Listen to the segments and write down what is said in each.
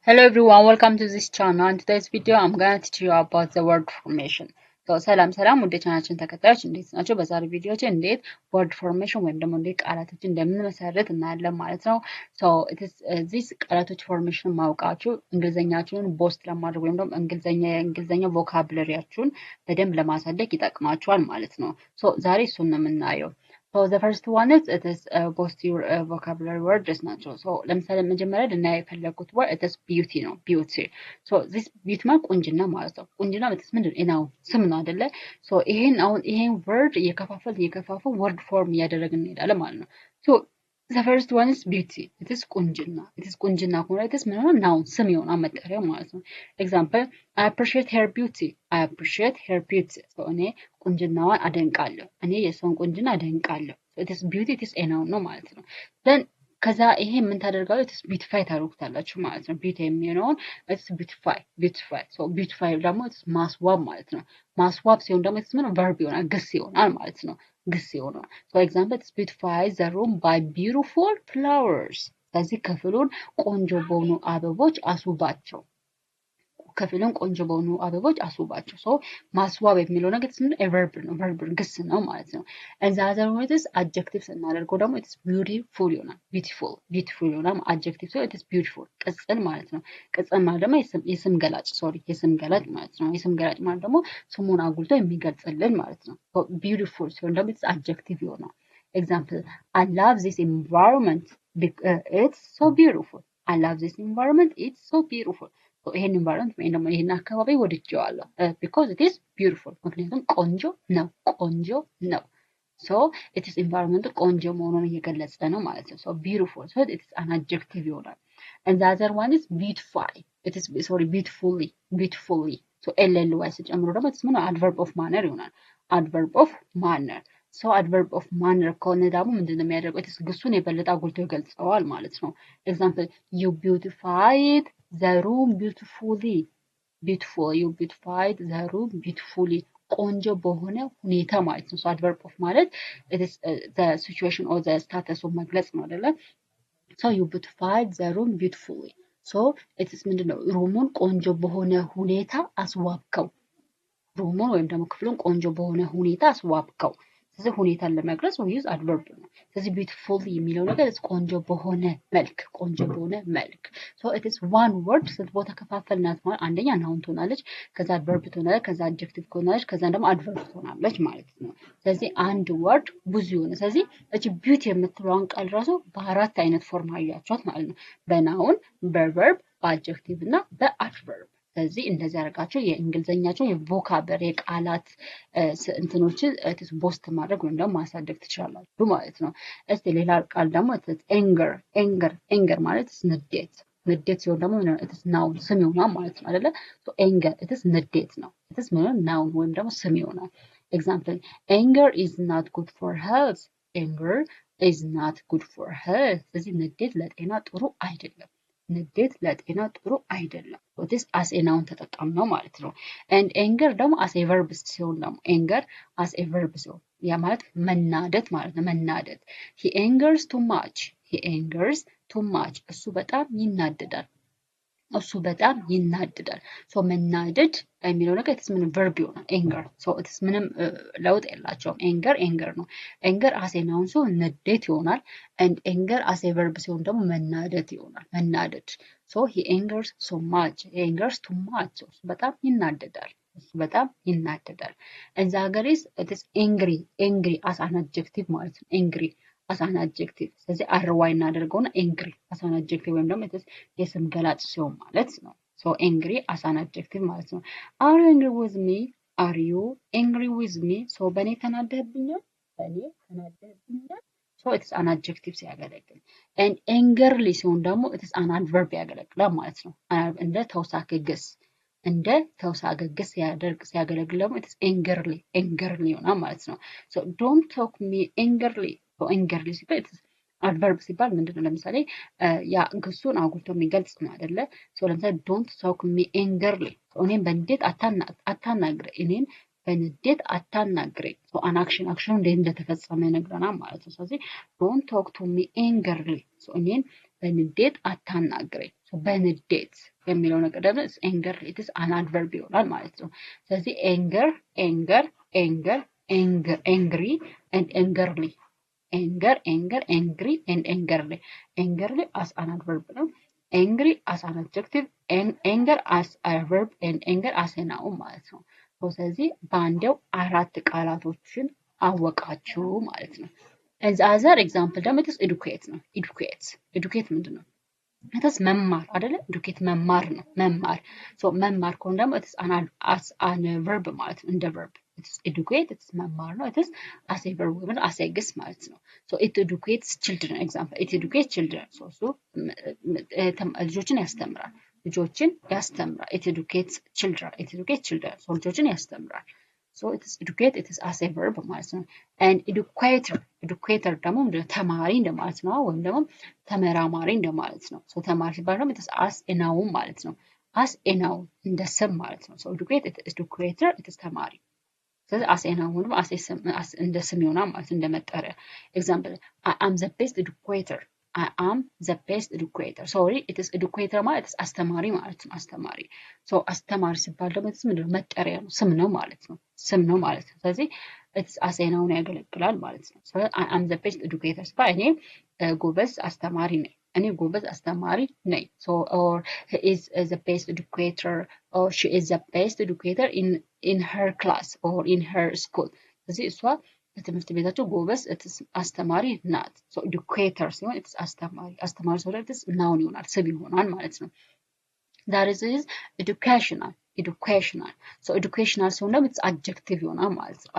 Hello everyone, welcome to this channel. In today's video, I'm going to teach you about the word formation. ሰላም ወደ ቻናላችን ተከታዮች እንዴት ናቸው? በዛሬ ቪዲዮችን እንዴት word formation ወይም ደግሞ እንዴት ቃላቶችን እንደምንመሰርት እናያለን ማለት ነው። this ቃላቶች formation ማውቃችሁ እንግሊዘኛችሁን ቦስት ለማድረግ ወይም ደግሞ እንግሊዘኛ ቮካብለሪያችሁን በደንብ ለማሳደግ ይጠቅማችኋል ማለት ነው። ዛሬ እሱን ነው የምናየው። So the first one is boost your vocabulary words ናቸው. ለምሳሌ መጀመሪያ ልናይ የፈለኩት word it is beauty ነው. beauty. this beauty ማለት ቁንጅና ማለት ነው. ቁንጅና ማለት ምንድን ነው? ስም ነው አይደለ? ይሄን word እየከፋፈል word form እያደረግን እንሄዳለን ማለት ነው. the first one is beauty. it is ቁንጅና. ከሆነ it is ምን ነው? noun ስም ይሆናል መጠሪያ ማለት ነው. example I appreciate her beauty. እኔ ቁንጅናዋን አደንቃለሁ። እኔ የሰውን ቁንጅና አደንቃለሁ። it is beauty, it is a noun ነው ማለት ነው። then ከዛ ይሄ ምን ታደርጋለህ? it is beautify ታደርጉታላችሁ ማለት ነው። beauty የሚሆነውን it is beautify. beautify ደግሞ it is ማስዋብ ማለት ነው። ማስዋብ ሲሆን ደግሞ it is ምን verb ይሆናል? ግስ ይሆናል ማለት ነው። for example it is beautify the room by beautiful flowers. ስለዚህ ክፍሉን ቆንጆ በሆኑ አበቦች አስውባቸው። ማስዋብ የሚለው ነገር verb ነው። ግስ ነው ማለት ነው። and the other word is adjective ስናደርገው ደግሞ it is beautiful ይሆናል። beautiful ይሆናል adjective so it is beautiful ቅጽል ማለት ነው። ቅጽል ማለት ደግሞ የስም ገላጭ ማለት ነው። የስም ገላጭ ማለት ደግሞ ስሙን አጉልቶ የሚገልጽልን ማለት ነው። beautiful ሲሆን ደግሞ it is adjective ይሆናል። example I love this environment it's so beautiful. it's so beautiful. ይሄን environment ወይም ደግሞ ይሄን አካባቢ ወድጄዋለሁ because it is beautiful ምክንያቱም ቆንጆ ነው። it is environment ቆንጆ መሆኑን እየገለጸ ነው ማለት ነው። beautiful so it is an adjective ይሆናል. and the other one is beautify. it is beautifully so ly ሲጨምሩ ደግሞ it is ምን adverb of manner ይሆናል። adverb of manner ከሆነ ደግሞ ምንድነው የሚያደርገው? it is ግሱን የበለጠ አጉልቶ ይገልጸዋል ማለት ነው። example you beautified the room beautifully. you beautified the room beautifully. ቆንጆ በሆነ ሁኔታ ማለት ነው። adverb of ማለት it is the situation or the status of መግለጽ ነው አይደለ? you beautified the room beautifully. it is ምንድነው? ሩሙን ቆንጆ በሆነ ሁኔታ አስዋብከው። ሩሙን ወይም ደግሞ ክፍሉን ቆንጆ በሆነ ሁኔታ አስዋብከው። ስለዚህ ሁኔታን ለመግለጽ we use adverb ነው። ስለዚህ beautifully የሚለው ነገር ቆንጆ በሆነ መልክ so it is one word ስንት ቦታ ከፋፈልናት ማለት አንደኛ noun ትሆናለች፣ ከዛ adverb ትሆናለች፣ ከዛ adjective ትሆናለች፣ ከዛ ደግሞ adverb ትሆናለች ማለት ነው። ስለዚህ አንድ word ብዙ ይሆነ። ስለዚህ እቺ beauty የምትለውን ቃል ራሱ በአራት አይነት ፎርም አያችኋት ማለት ነው። በnoun፣ በverb፣ በadjective እና በadverb። ስለዚህ እንደዚህ አድርጋችሁ የእንግሊዘኛችሁ የቮካብለሪ የቃላት እንትኖችን ቦስት ማድረግ ወይም ደግሞ ማሳደግ ትችላላችሁ ማለት ነው። እስቲ ሌላ ቃል ደግሞ ኤንገር ማለት ንዴት ሲሆን ደግሞ ናውን ስም ይሆናል ማለት ነው አይደለ? ኤንገር ንዴት ነው። ናውን ወይም ደግሞ ስም ይሆናል። ኤግዛምፕል ኤንገር ኢዝ ናት ጉድ ፎር ሄልዝ። ስለዚህ ንዴት ለጤና ጥሩ አይደለም። this as a noun ተጠቀምነው ማለት ነው። and anger ደግሞ as a verb ሲሆን ደግሞ ያ ማለት መናደድ ማለት ነው። he angers too much እሱ በጣም ይናደዳል። መናደድ የሚለው ነገር it's ምን verb ይሆናል anger it's ምንም ለውጥ የላቸውም። anger ነው። anger as a noun ሲሆን ንዴት ይሆናል and anger as a verb ሲሆን ደግሞ መናደድ ይሆናል። he angers too much እሱ በጣም ይናደዳል። and the other is it is angry as an adjective ማለት ነው። angry as an adjective ስለዚህ አርዋይ እናደርገውና angry as an adjective ወይም ደግሞ የስም ገላጭ ሲሆን ማለት ነው። angry as an adjective ማለት ነው። are you angry with me? በእኔ ተናደህብኛል? it is an adjective ሲያገለግል and angerly ሲሆን ደግሞ it is an adverb ያገለግላል ማለት ነው። እንደ ተውሳከ ግስ ሲያገለግል ደግሞ it is angerly ይሆናል ማለት ነው። don't talk me angerly ሲባል adverb ሲባል ምንድነው? ለምሳሌ ያ ግሱን አጉልቶ የሚገልጽ ነው አይደለ? ለምሳሌ don't talk me angerly እኔን በንዴት አታናግረኝ። አን አክሽኑ እንዴት እንደተፈጸመ ይነግረናል ማለት ነው። ስለዚህ don't talk to me angerly እኔን በንዴት አታናግረኝ። የሚለው ነገር ደግሞ anger it is an adverb ይሆናል ማለት ነው ስለዚህ anger angry and angerly angry and angerly as an adverb ነው angry as an adjective and anger as a verb and anger as a noun ማለት ነው ስለዚህ ባንዴው አራት ቃላቶችን አወቃችሁ ማለት ነው and the other example ደግሞ it is educate ነው educate ምንድነው it is መማር አይደለ educate መማር ነው መማር so መማር ከሆነ ደግሞ it is as an verb ማለት ነው እንደ verb it is educate it is መማር ነው it is as a verb ወይም as a guess ማለት ነው so it educates children example it educates children so ልጆችን ያስተምራል it educates children so ልጆችን ያስተምራል so it is educate it is as a verb ማለት ነው and educator ደግሞ ተማሪ እንደማለት ነው ወይም ደግሞ ተመራማሪ እንደማለት ነው so ተማሪ ሲባል ደግሞ it is as a noun ማለት ነው as a noun እንደ ስም ማለት ነው so educate it is educator it is ተማሪ ስለዚህ as a noun ደግሞ as እንደ ስም ይሆናል ማለት እንደ መጠሪያ example I am the best educator sorry it is educator ማለት is አስተማሪ ማለት ነው አስተማሪ so አስተማሪ ሲባል ደግሞ ምንድነው መጠሪያ ነው ስም ነው ማለት ነው ስለዚህ it's as a noun ያገለግላል ማለት ነው so I am the best educator ሲባል እኔ ጎበዝ አስተማሪ ነኝ so or he is the best educator or she is the best educator in her class or in her school ስለዚህ እሷ በትምህርት ቤታቸው ጎበዝ አስተማሪ ናት so educator ሲሆን it's አስተማሪ so that is noun ይሆናል ስም ይሆናል ማለት ነው that is educational so educational ሲሆን ደግሞ it's adjective ይሆናል ማለት ነው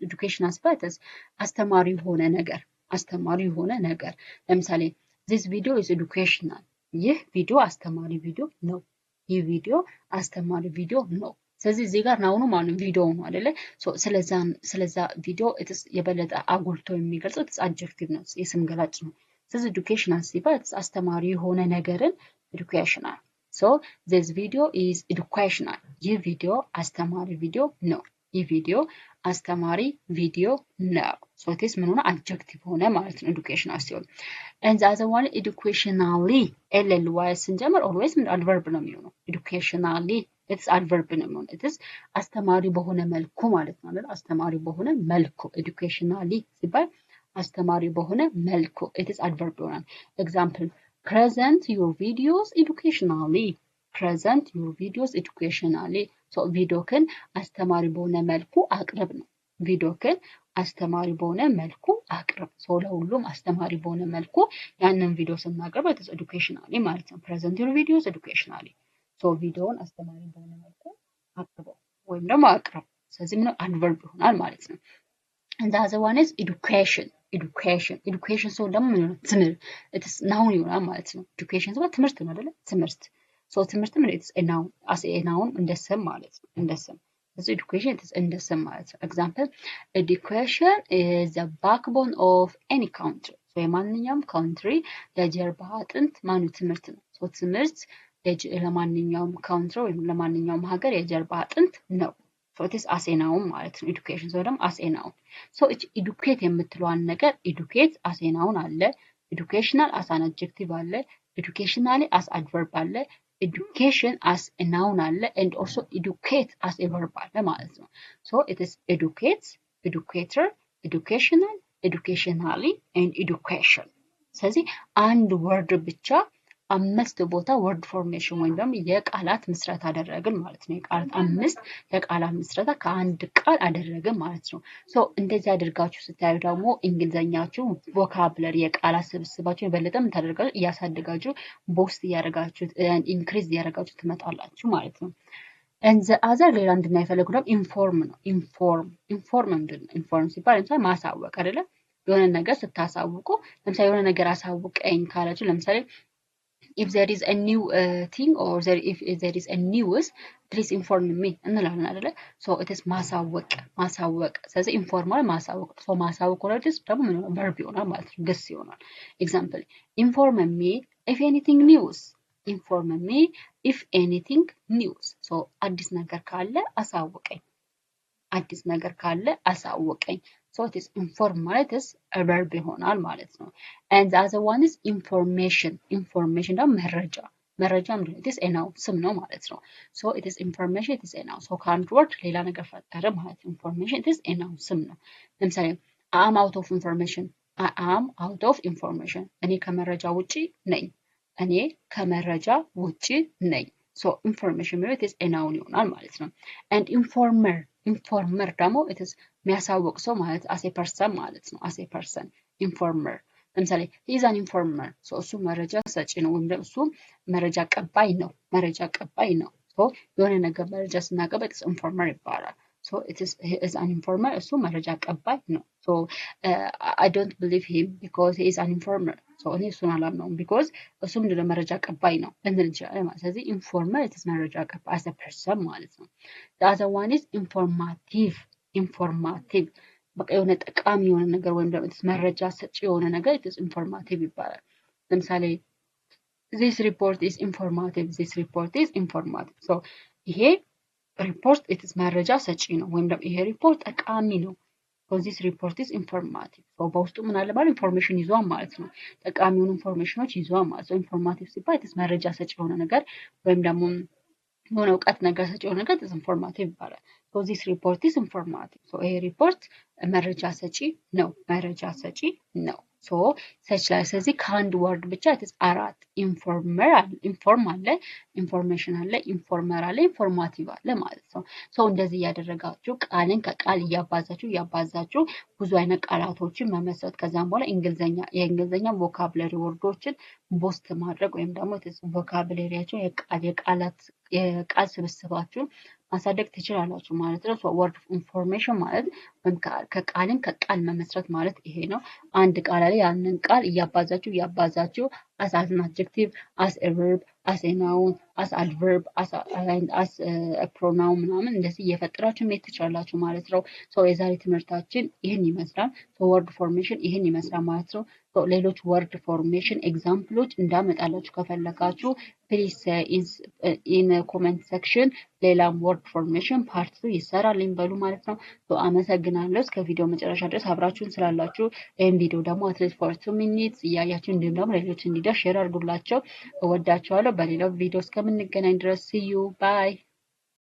educational ሲባል አስተማሪ የሆነ ነገር ለምሳሌ this video is educational ይህ ቪዲዮ አስተማሪ ቪዲዮ ነው ስለዚህ እዚህ ጋር ናውኑ ማለት ቪዲዮ ነው አይደለ ስለዛ ቪዲዮ የበለጠ አጉልቶ የሚገልጸው አድጀክቲቭ ነው የስም ገላጭ ነው ስለዚህ educational ሲባል አስተማሪ የሆነ ነገርን educational so this video is educational ይህ ቪዲዮ አስተማሪ ቪዲዮ ነው so it is ምን ሆነ adjective ሆነ ማለት ነው educational ሲሆን and the other one educationally ly ስንጀምር always adverb ነው የሚሆነው educationally it's adverb ነው የሚሆነው it is አስተማሪ በሆነ መልኩ ማለት ነው አይደል አስተማሪ በሆነ መልኩ educationally ሲባል አስተማሪ በሆነ መልኩ it is adverb ይሆናል example present your videos educationally so ቪዲዮክን አስተማሪ በሆነ መልኩ አቅርብ ነው so ለሁሉም አስተማሪ በሆነ መልኩ ያንን ቪዲዮ ስናቀርብ it is educationally ማለት ነው present your videos educationally so ቪዲዮውን አስተማሪ በሆነ መልኩ አቅርበው ወይም ደግሞ አቅርብ ስለዚህ ምን adverb ይሆናል ማለት ነው and the other one is education so ደግሞ ትምህርት it is noun ይሆናል ማለት ነው education ማለት ትምህርት ነው አይደል ትምህርት so ትምህርት ምን it's a noun as a noun እንደ ስም ማለት ነው እንደ ስም so education it is እንደ ስም ማለት ነው example education is the backbone of any country so የማንኛውም country የጀርባ አጥንት ትምህርት ነው so ትምህርት ለማንኛውም country ወይም ለማንኛውም ሀገር የጀርባ አጥንት ነው so it is as a noun ማለት ነው education so ደግሞ as a noun so educate የምትለዋን ነገር educate as a noun አለ educational as an adjective አለ educationally as adverb አለ education as a noun አለ and also educate as a verb አለ ማለት ነው so it is educates educator educational educationally and education ስለዚህ አንድ ወርድ ብቻ አምስት ቦታ ወርድ ፎርሜሽን ወይም ደግሞ የቃላት ምስረታ አደረግን ማለት ነው የቃላት ምስረታ ከአንድ ቃል አደረግን ማለት ነው ሶ እንደዚህ አድርጋችሁ ስታዩ ደግሞ እንግሊዘኛችሁ ቮካብለሪ የቃላት ስብስባችሁ የበለጠም ታደርጋችሁ እያሳደጋችሁ ቦስት ያደርጋችሁ ኢንክሪዝ ያደርጋችሁ ትመጣላችሁ ማለት ነው and the other ሌላ እንድናይፈልጉ ደግሞ ኢንፎርም ነው ኢንፎርም ምንድነው ኢንፎርም ሲባል ለምሳሌ ማሳወቅ አይደለ የሆነ ነገር ስታሳውቁ ለምሳሌ የሆነ ነገር አሳውቀኝ ካላችሁ ለምሳሌ if there is a new thing or if there is a news please inform me እንላለን አይደለ so it is ማሳወቅ ስለዚህ ኢንፎርማል ማሳወቅ so ማሳወቅ ወርድስ ደግሞ ምን ነው verb ይሆናል ማለት ነው ግስ ይሆናል example inform me if anything news so አዲስ ነገር ካለ አሳውቀኝ so it is inform ማለት is a verb ይሆናል ማለት ነው and the other one is information ደግሞ መረጃ ምንድነው? it is a noun ስም ነው ማለት ነው። so it is information it is a noun so ከአንድ ወርድ ሌላ ነገር ፈጠረ ማለት ነው። information it is a noun ስም ነው። ለምሳሌ I am out of information I am out of information እኔ ከመረጃ ውጪ ነኝ እኔ ከመረጃ ውጪ ነኝ so information ማለት it is a noun ይሆናል ማለት ነው። and informer ደግሞ it is የሚያሳውቅ ሰው ማለት as a person ማለት ነው። as a person informer ለምሳሌ he is an informer so እሱ መረጃ ሰጪ ነው ወይም ደግሞ እሱ መረጃ ቀባይ ነው so የሆነ ነገር መረጃ ስናቀበል it's informer ይባላል። so he is an informer እሱ መረጃ ቀባይ ነው so I don't believe him because he is an informer so እኔ እሱን አላምነውም because እሱ ምንድነው መረጃ ቀባይ ነው ልንል እንችላለን ማለት ስለዚህ informer it is መረጃ ቀባይ as a person ማለት ነው። the other one is informative በቃ የሆነ ጠቃሚ የሆነ ነገር ወይም ደግሞ መረጃ ሰጪ የሆነ ነገር it is informative ይባላል። ለምሳሌ this report is informative so ይሄ ሪፖርት it is መረጃ ሰጪ ነው ወይም ደግሞ ይሄ ሪፖርት ጠቃሚ ነው so this report is informative so በውስጡ ምን አለ ማለት ኢንፎርሜሽን ይዟል ማለት ነው። ጠቃሚውን ኢንፎርሜሽኖች ይዟል ማለት ነው። ኢንፎርማቲቭ ሲባል it is መረጃ ሰጪ የሆነ ነገር ወይም ደግሞ የሆነ እውቀት ነገር ሰጪ የሆነ ነገር ኢንፎርማቲቭ ይባላል። so this report is informative so ይሄ ሪፖርት መረጃ ሰጪ ነው so ሰች ላይ ስለዚህ ከአንድ ወርድ ብቻ it is አራት ኢንፎርም አለ ኢንፎርሜሽን አለ ኢንፎርመር አለ ኢንፎርማቲቭ አለ ማለት ነው። so እንደዚህ እያደረጋችሁ ቃልን ከቃል እያባዛችሁ ብዙ አይነት ቃላቶችን መመስረት ከዛም በኋላ የእንግሊዝኛ ቮካብለሪ ወርዶችን ቦስት ማድረግ ወይም ደግሞ ቮካብለሪያቸው የቃል ስብስባችሁን ማሳደግ ትችላላችሁ ማለት ነው። ወርድ ኢንፎርሜሽን ማለት ከቃልን ከቃል መመስረት ማለት ይሄ ነው። አንድ ቃል ላይ ያንን ቃል እያባዛችሁ as an adjective as a verb as a noun as adverb as a pronoun ምናምን እንደዚህ እየፈጠራችሁ መሄድ ትችላላችሁ ማለት ነው። የዛሬ ትምህርታችን ይህን ይመስላል። ወርድ ፎርሜሽን ይህን ይመስላል ማለት ነው። ሌሎች ወርድ ፎርሜሽን ኤግዛምፕሎች እንዳመጣላችሁ ከፈለጋችሁ ፕሊዝ ኢን ኮሜንት ሴክሽን ሌላም ወርድ ፎርሜሽን ፓርት 2 ይሰራልኝ በሉ ማለት ነው። አመሰግናለሁ እስከ ቪዲዮ መጨረሻ ድረስ አብራችሁን ስላላችሁ። ይህን ቪዲዮ ደግሞ አትሊስት ፎር 2 ሚኒትስ እያያችሁ እንዲሁም ደግሞ ሌሎች እንዲደርስ ሼር አድርጉላቸው። እወዳቸዋለሁ። በሌላው ቪዲዮ እስከምንገናኝ ድረስ see you bye